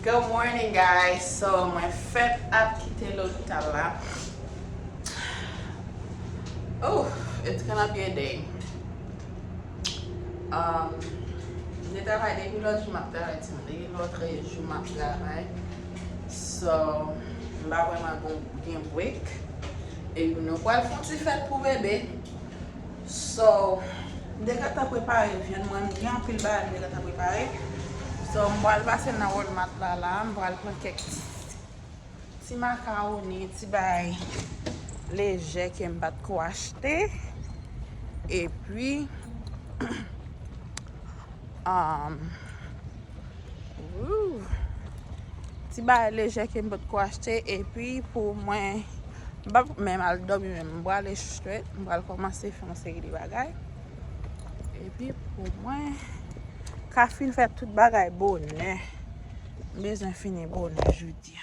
Good morning, guys. So my fete at quitté l'hôpital là. Oh, it's gonna be a day. J'ai travaillé depuis l'autre jour, depuis l'autre jour, je travaille. So, je vais vraiment bien break. Et nous allons faire un petit fête pour bébé. So, dès que tu as préparé, viens moi bien pile balle dès que tu as préparé. So, je vais passer dans le mat là, je vais prendre quelques petits macaronis, petits bails légers que je vais acheter. Et puis, petit bail léger que je vais acheter. Et puis, pour moi, même à dormir, je vais aller straight, je vais commencer à faire une série de bagages. Et puis, pour moi, café fait tout bagaille bonne. Besoin fini bonne, je dis.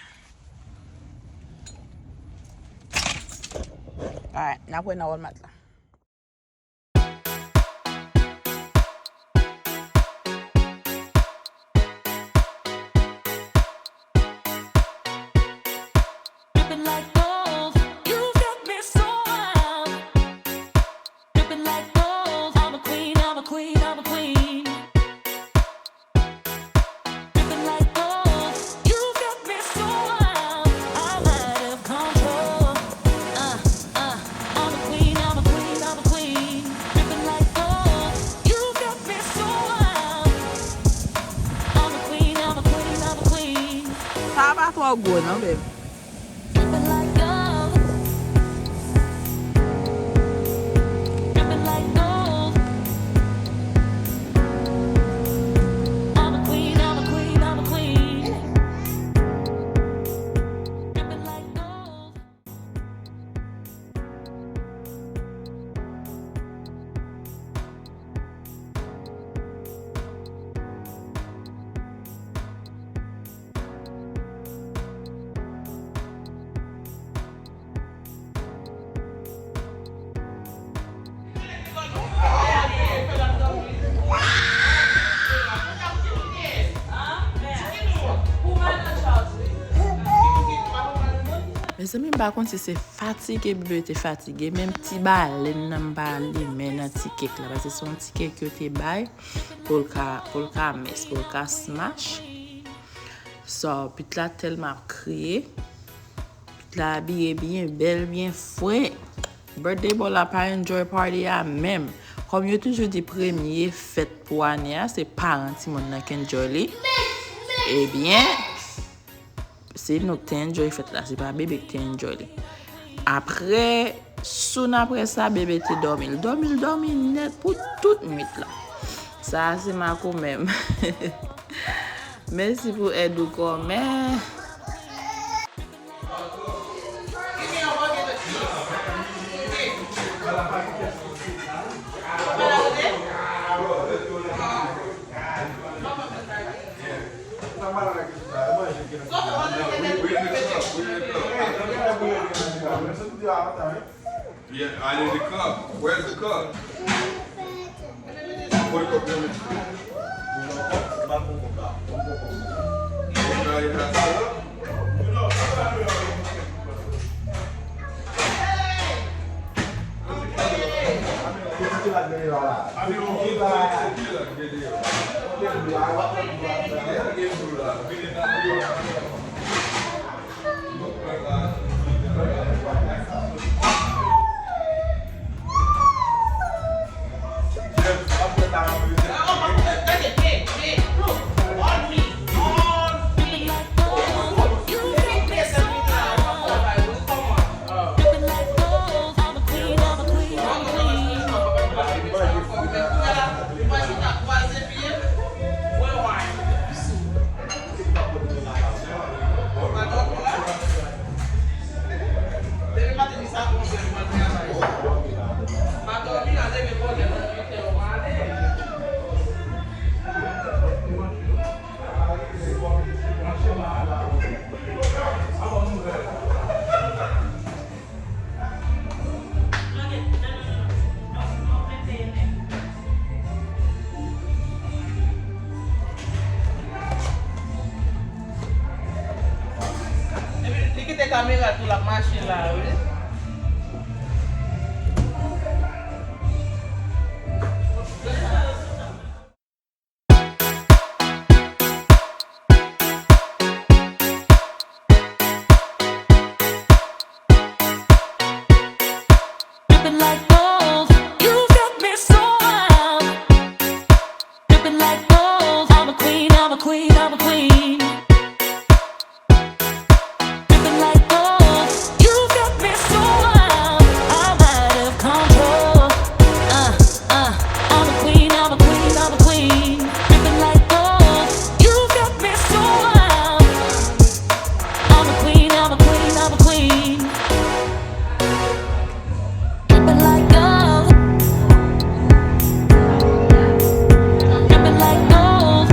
Alright, now we're now all mat là. Ça va trop good, non, babe? Mes amis, par contre, si c'est fatigué, bébé était fatigué, même petit bail, n'a pas les mains dans petit cake là, parce que son petit cake que tu bail pour le mess, pour le smash. So, puis là tellement crié, puis là habillé bien belle, bien frais. Birthday boy la pas enjoy party à même. Comme je toujours dit premier fête pour année, c'est parents qui m'ont enjoy. Eh bien, c'est nous qui enjoy fête là, c'est pas bébé qui enjoy. Après, soon après ça, bébé te dormi net pour toute nuit là. Ça c'est ma quand même. Merci pour aider quand même. Yeah, I need the cup. Where's the cup? Put it up there. caméra tout la machine là, oui. Dripping like gold, you got me so wild. Dripping like gold, I'm a queen, I'm a queen, I'm a queen. Dripping like gold, you got me so wild. I'm out of control. I'm a queen, I'm a queen, I'm a queen. Dripping like gold, you got me so wild. I'm a queen, I'm a queen, I'm a queen. Dripping like gold. Dripping like gold.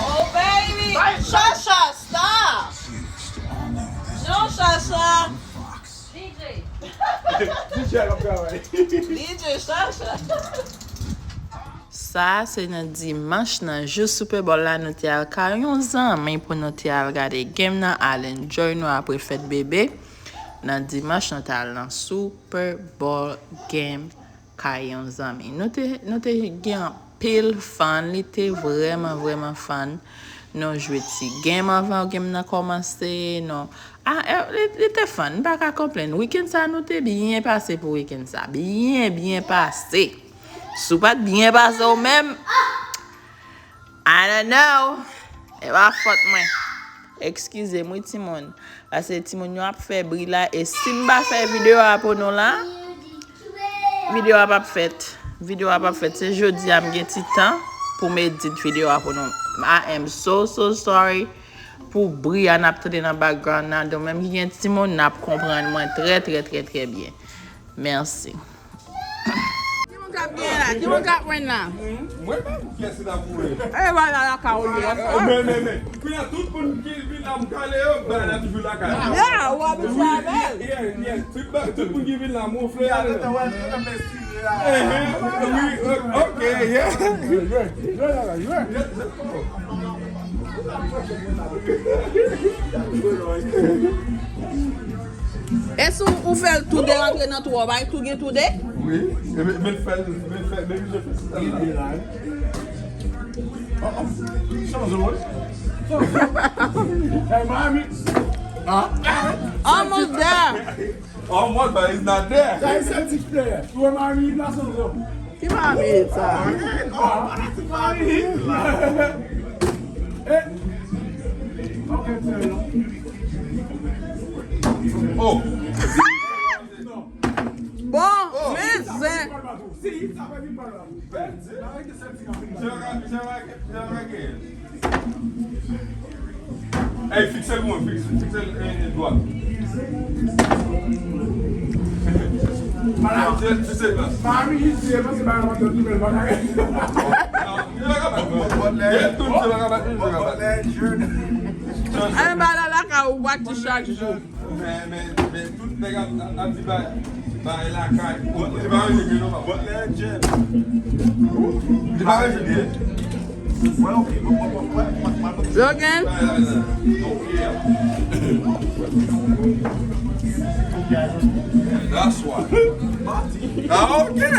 Oh, baby! Shasha, stop! No, Shasha! DJ! DJ Shasha! Sa, se nan dimanche nan jou Super Bowl la nou te al ka yon zanmen pou nou te al gade game nan al enjoy nou apre fête bébé. Nan dimanche nou te al nan Super Bowl game ka yon zanmen. Nou te gen pile fan, li te vraiment fan. Nou jwe ti game avant game nan komanse, nou. Li te fan, pa ka complain. Weekend sa nou te bien passé pour weekend sa. Bien passé. Sou pat bien passé ou même, I don't know. E va fote mwen. Excuse moi Timon. Parce que Timon yo ap fait bri la et si mba fait vidéo pour nous là, vidéo a pas fait. Vidéo a pas fait. C'est jeudi am gen ti temps pour m'éditer vidéo pour nous. I am so sorry pour bri an ap tande dans background là. Donc même ki gen Timon nap comprendre moi très bien. Merci. Qui vous got right now? Mwen pa pou kese da pou e. Eh, voilà, la caroline. Men. Kwen a tout pou ki vin la mkale yo, ba la toujou la kale. Yeah, ou a bit travel. Yeah. Tout pou ki vin la mou fle. Ok, Est-ce que vous faites tout de rentrer dans tout travail, tout gain tout de? Oui, men fè ça. Hey, mommy. Almost there. Almost, but it's not there. That is Celtics player. You are Miami last one. Qui m'a mis ça? Okay, tell you. Oh. Bon, mais c'est... See, ça va vite par là. Hey, fixe le moins, fixe le doigt. Tu sais pas. Miami is there, parce que bah on doit tout Yeah, I'm about like I watch the shark show. mais tout les gars a dit bah la caille. Tu vas aller non pas. Tu vas aller. Logan? That's why. Okay.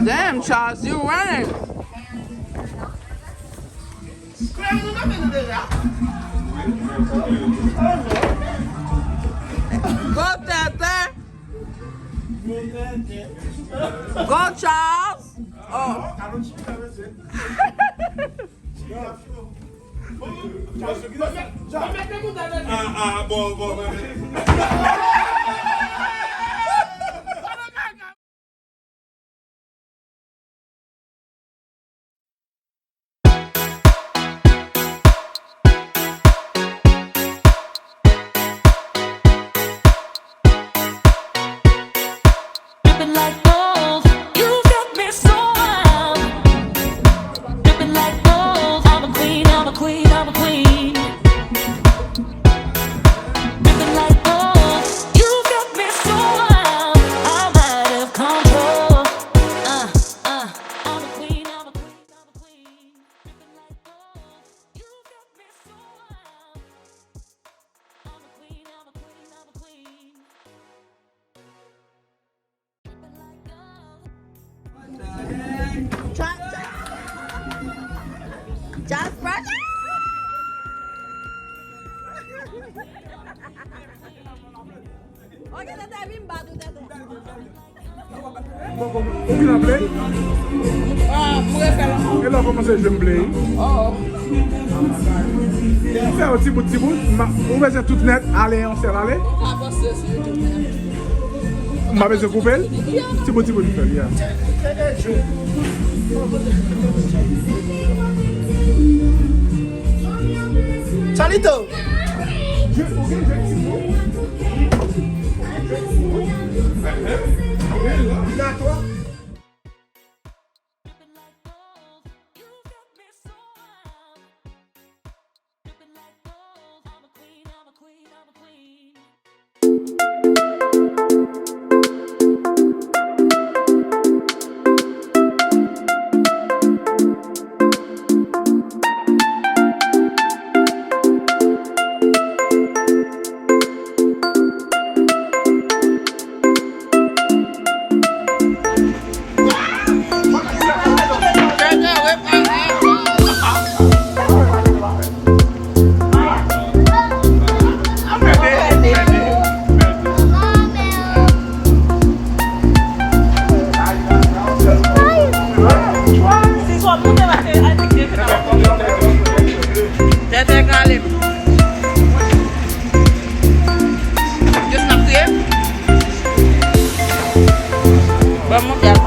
Damn, Charles, you running. Go, Tete. Go, Charles. Oh. Bon. Dripping like gold, you got me so wild. Dripping like gold, I'm a queen, I'm a queen, I'm a queen. Dripping like gold, you Ou qui n'a play? Mwen fè la. Et là, comment c'est je me play? Oh. Fais un petit bout. Ou c'est tout net, allez, on s'est allé. Ah, parce que c'est tout net. Ma besoin de couper? Petit bout, yeah. Chalito. Tete kalim. Just nak kriye? Vamos ya.